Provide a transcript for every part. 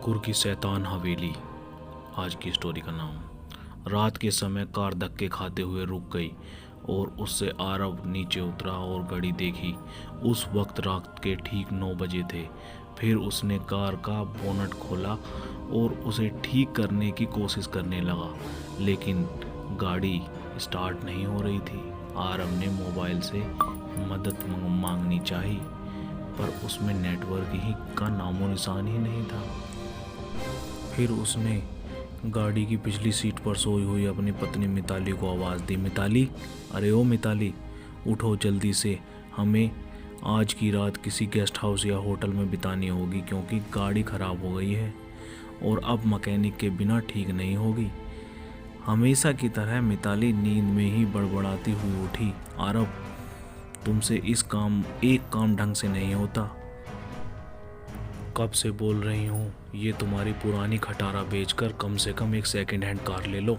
ठाकुर की शैतान हवेली। आज की स्टोरी का नाम। रात के समय कार धक्के खाते हुए रुक गई और उससे आरव नीचे उतरा और घड़ी देखी। उस वक्त रात के ठीक 9 बजे थे। फिर उसने कार का बोनट खोला और उसे ठीक करने की कोशिश करने लगा, लेकिन गाड़ी स्टार्ट नहीं हो रही थी। आरव ने मोबाइल से मदद मांगनी चाही, पर उसमें नेटवर्क ही का नामो निशान ही नहीं था। फिर उसने गाड़ी की पिछली सीट पर सोई हुई अपनी पत्नी मिताली को आवाज़ दी। मिताली, अरे ओ मिताली, उठो जल्दी से, हमें आज की रात किसी गेस्ट हाउस या होटल में बितानी होगी, क्योंकि गाड़ी ख़राब हो गई है और अब मैकेनिक के बिना ठीक नहीं होगी। हमेशा की तरह मिताली नींद में ही बड़बड़ाती हुई उठी। आरव, तुमसे एक काम ढंग से नहीं होता। कब से बोल रही हूँ, ये तुम्हारी पुरानी खटारा बेचकर कम से कम एक सेकंड हैंड कार ले लो।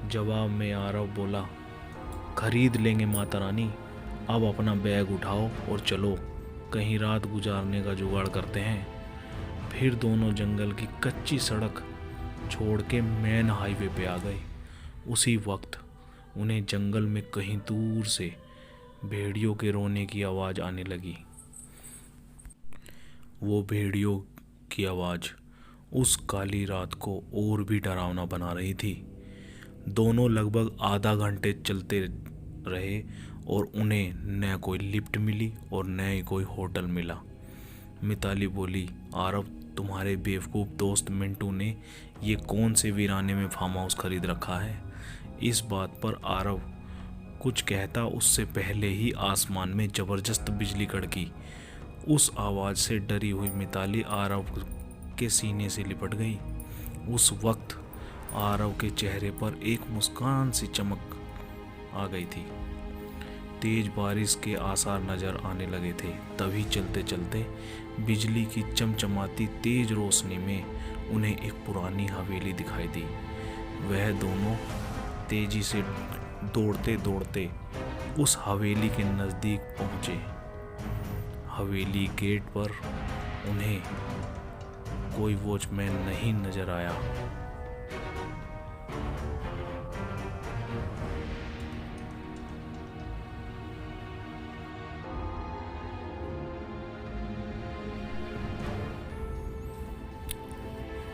जवाब में आरव बोला, खरीद लेंगे माता रानी, अब अपना बैग उठाओ और चलो, कहीं रात गुजारने का जुगाड़ करते हैं। फिर दोनों जंगल की कच्ची सड़क छोड़ के मेन हाईवे पे आ गए। उसी वक्त उन्हें जंगल में कहीं दूर से भेड़ियों के रोने की आवाज़ आने लगी। वो भेड़ियों की आवाज़ उस काली रात को और भी डरावना बना रही थी। दोनों लगभग आधा घंटे चलते रहे और उन्हें न कोई लिफ्ट मिली और न ही कोई होटल मिला। मिताली बोली, आरव, तुम्हारे बेवकूफ़ दोस्त मिंटू ने ये कौन से वीराने में फार्म हाउस खरीद रखा है। इस बात पर आरव कुछ कहता उससे पहले ही आसमान में ज़बरदस्त बिजली कड़की। उस आवाज़ से डरी हुई मिताली आरव के सीने से लिपट गई। उस वक्त आरव के चेहरे पर एक मुस्कान सी चमक आ गई थी। तेज बारिश के आसार नज़र आने लगे थे। तभी चलते चलते बिजली की चमचमाती तेज रोशनी में उन्हें एक पुरानी हवेली दिखाई दी। वह दोनों तेजी से दौड़ते दौड़ते उस हवेली के नज़दीक पहुँचे। हवेली गेट पर उन्हें कोई वॉचमैन नहीं नजर आया।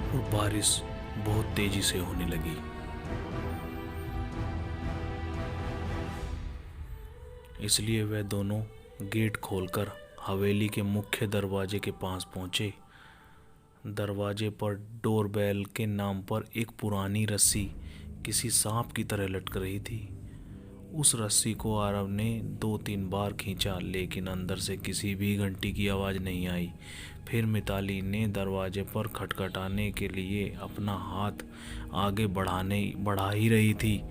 और बारिश बहुत तेजी से होने लगी। इसलिए वह दोनों गेट खोलकर हवेली के मुख्य दरवाजे के पास पहुंचे। दरवाजे पर डोरबेल के नाम पर एक पुरानी रस्सी किसी सांप की तरह लटक रही थी। उस रस्सी को आरव ने 2-3 बार खींचा, लेकिन अंदर से किसी भी घंटी की आवाज़ नहीं आई। फिर मिताली ने दरवाजे पर खटखटाने के लिए अपना हाथ आगे बढ़ा ही रही थी,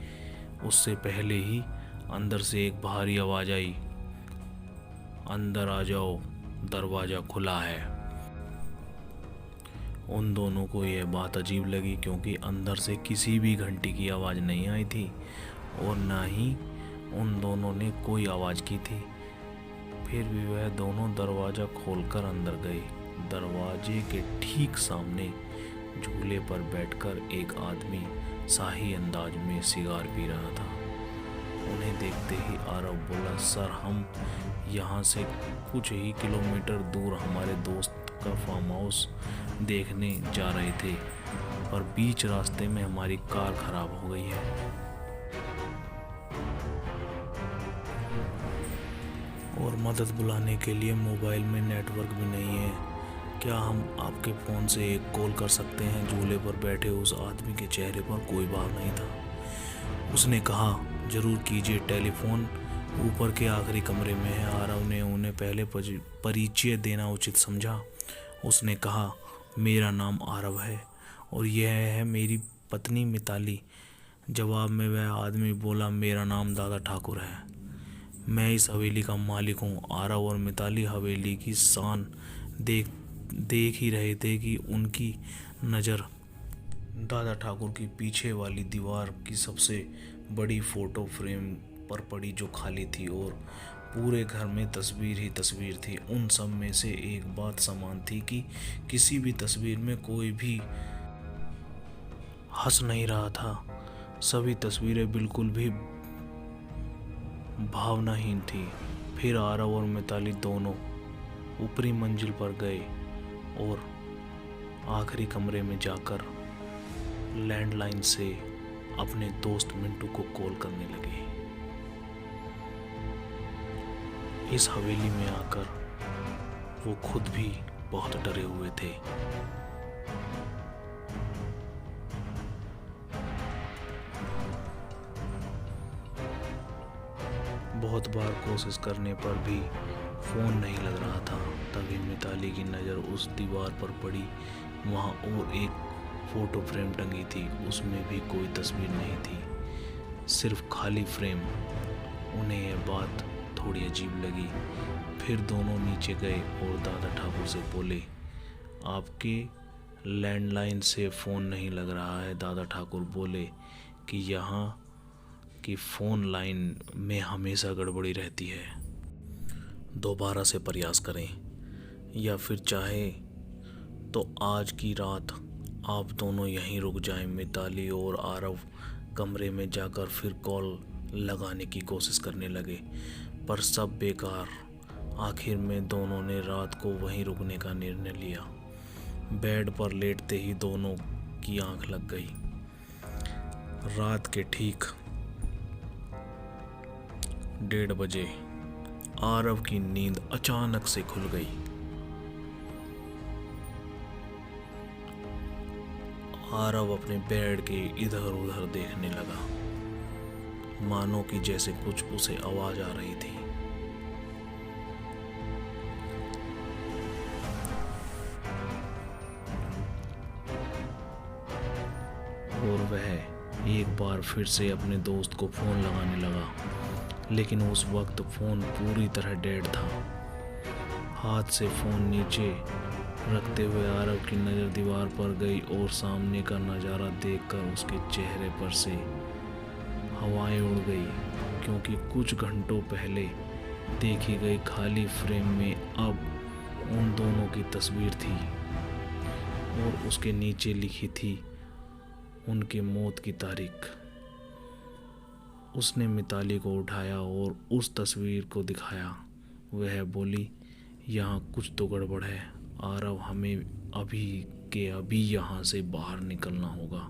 उससे पहले ही अंदर से एक भारी आवाज़ आई, अंदर आ जाओ, दरवाज़ा खुला है। उन दोनों को यह बात अजीब लगी, क्योंकि अंदर से किसी भी घंटी की आवाज़ नहीं आई थी और ना ही उन दोनों ने कोई आवाज़ की थी। फिर भी वह दोनों दरवाज़ा खोलकर अंदर गए। दरवाजे के ठीक सामने झूले पर बैठकर एक आदमी शाही अंदाज में सिगार पी रहा था। उन्हें देखते ही आरव बोला, सर, हम यहाँ से कुछ ही किलोमीटर दूर हमारे दोस्त का फार्म हाउस देखने जा रहे थे, पर बीच रास्ते में हमारी कार खराब हो गई है और मदद बुलाने के लिए मोबाइल में नेटवर्क भी नहीं है। क्या हम आपके फ़ोन से एक कॉल कर सकते हैं। झूले पर बैठे उस आदमी के चेहरे पर कोई भाव नहीं था। उसने कहा, ज़रूर कीजिए, टेलीफोन ऊपर के आखिरी कमरे में है। आरव ने उन्हें पहले परिचय देना उचित समझा। उसने कहा, मेरा नाम आरव है और यह है मेरी पत्नी मिताली। जवाब में वह आदमी बोला, मेरा नाम दादा ठाकुर है, मैं इस हवेली का मालिक हूँ। आरव और मिताली हवेली की शान देख ही रहे थे कि उनकी नज़र दादा ठाकुर की पीछे वाली दीवार की सबसे बड़ी फ़ोटो फ्रेम पर पड़ी, जो खाली थी और पूरे घर में तस्वीर ही तस्वीर थी। उन सब में से एक बात समान थी कि किसी भी तस्वीर में कोई भी हंस नहीं रहा था। सभी तस्वीरें बिल्कुल भी भावनाहीन थी। फिर आरव और मिताली दोनों ऊपरी मंजिल पर गए और आखिरी कमरे में जाकर लैंडलाइन से अपने दोस्त मिंटू को कॉल करने लगे। इस हवेली में आकर वो खुद भी बहुत डरे हुए थे। बहुत बार कोशिश करने पर भी फ़ोन नहीं लग रहा था। तभी मिताली की नज़र उस दीवार पर पड़ी। वहाँ और एक फ़ोटो फ्रेम टंगी थी, उसमें भी कोई तस्वीर नहीं थी, सिर्फ खाली फ्रेम। उन्हें यह बात थोड़ी अजीब लगी। फिर दोनों नीचे गए और दादा ठाकुर से बोले, आपके लैंडलाइन से फ़ोन नहीं लग रहा है। दादा ठाकुर बोले कि यहाँ की फ़ोन लाइन में हमेशा गड़बड़ी रहती है, दोबारा से प्रयास करें, या फिर चाहे तो आज की रात आप दोनों यहीं रुक जाएं। मिताली और आरव कमरे में जाकर फिर कॉल लगाने की कोशिश करने लगे, पर सब बेकार। आखिर में दोनों ने रात को वहीं रुकने का निर्णय लिया। बेड पर लेटते ही दोनों की आंख लग गई। रात के ठीक 1:30 बजे आरव की नींद अचानक से खुल गई। आरव अपने बेड के इधर उधर देखने लगा, मानो कि जैसे कुछ उसे आवाज आ रही थी। और वह एक बार फिर से अपने दोस्त को फ़ोन लगाने लगा, लेकिन उस वक्त फ़ोन पूरी तरह डेड था। हाथ से फ़ोन नीचे रखते हुए आरव की नज़र दीवार पर गई और सामने का नज़ारा देखकर उसके चेहरे पर से हवाएं उड़ गई, क्योंकि कुछ घंटों पहले देखी गई खाली फ्रेम में अब उन दोनों की तस्वीर थी और उसके नीचे लिखी थी उनके मौत की तारीख। उसने मिताली को उठाया और उस तस्वीर को दिखाया। वह बोली, यहाँ कुछ तो गड़बड़ है आरव, हमें अभी के अभी यहाँ से बाहर निकलना होगा।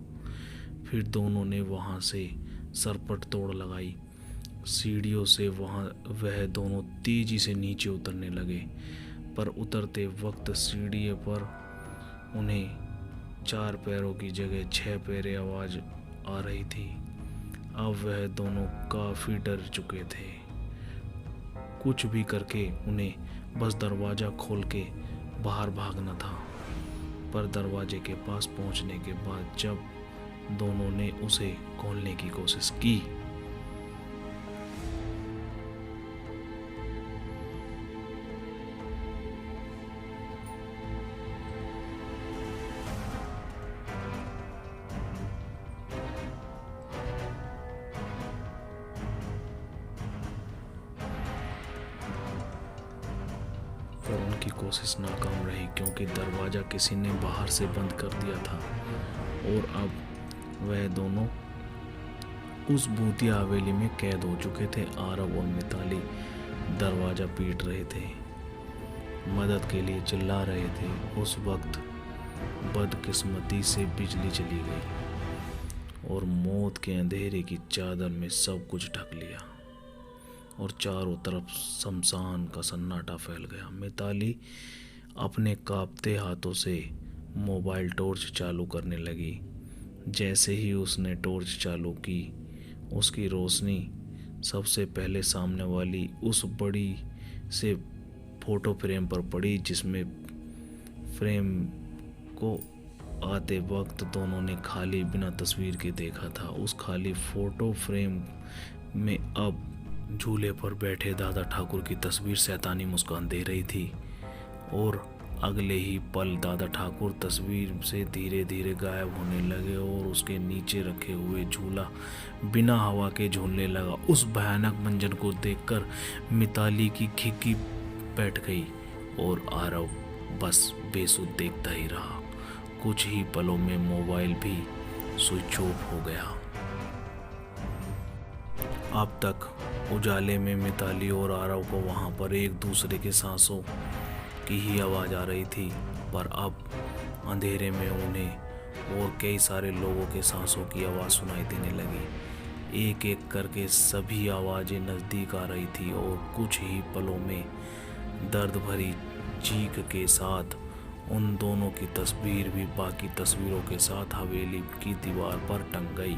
फिर दोनों ने वहाँ से सरपट तोड़ लगाई। सीढ़ियों से वह दोनों तेजी से नीचे उतरने लगे, पर उतरते वक्त सीढ़ी पर उन्हें 4 पैरों की जगह 6 पैरें आवाज़ आ रही थी। अब वह दोनों काफ़ी डर चुके थे। कुछ भी करके उन्हें बस दरवाज़ा खोल के बाहर भागना था। पर दरवाजे के पास पहुंचने के बाद जब दोनों ने उसे खोलने की कोशिश की, पर उनकी कोशिश नाकाम रही, क्योंकि दरवाज़ा किसी ने बाहर से बंद कर दिया था और अब वह दोनों उस भूतिया हवेली में कैद हो चुके थे। आरव और मिताली दरवाज़ा पीट रहे थे, मदद के लिए चिल्ला रहे थे। उस वक्त बदकिस्मती से बिजली चली गई और मौत के अंधेरे की चादर में सब कुछ ढक लिया और चारों तरफ शमशान का सन्नाटा फैल गया। मिताली अपने कांपते हाथों से मोबाइल टॉर्च चालू करने लगी। जैसे ही उसने टॉर्च चालू की, उसकी रोशनी सबसे पहले सामने वाली उस बड़ी से फ़ोटो फ्रेम पर पड़ी, जिसमें फ्रेम को आते वक्त दोनों ने खाली बिना तस्वीर के देखा था। उस खाली फ़ोटो फ्रेम में अब झूले पर बैठे दादा ठाकुर की तस्वीर शैतानी मुस्कान दे रही थी और अगले ही पल दादा ठाकुर तस्वीर से धीरे धीरे गायब होने लगे और उसके नीचे रखे हुए झूला बिना हवा के झूलने लगा। उस भयानक मंजर को देखकर मिताली की खिड़की बैठ गई और आरव बस बेसुध देखता ही रहा। कुछ ही पलों में मोबाइल भी स्विच ऑफ हो गया। अब तक उजाले में मिताली और आरव को वहां पर एक दूसरे के सांसों की ही आवाज़ आ रही थी, पर अब अंधेरे में उन्हें और कई सारे लोगों के सांसों की आवाज़ सुनाई देने लगी। एक एक करके सभी आवाज़ें नज़दीक आ रही थी और कुछ ही पलों में दर्द भरी चीख के साथ उन दोनों की तस्वीर भी बाकी तस्वीरों के साथ हवेली की दीवार पर टंग गई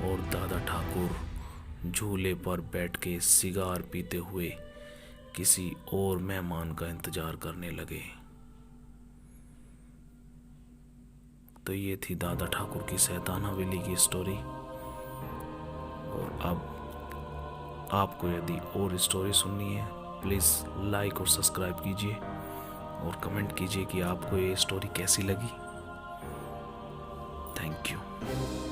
और दादा ठाकुर झूले पर बैठ के सिगार पीते हुए किसी और मेहमान का इंतजार करने लगे। तो ये थी दादा ठाकुर की शैतान हवेली की स्टोरी। और अब आपको यदि और स्टोरी सुननी है प्लीज़ लाइक और सब्सक्राइब कीजिए और कमेंट कीजिए कि आपको ये स्टोरी कैसी लगी। Thank you.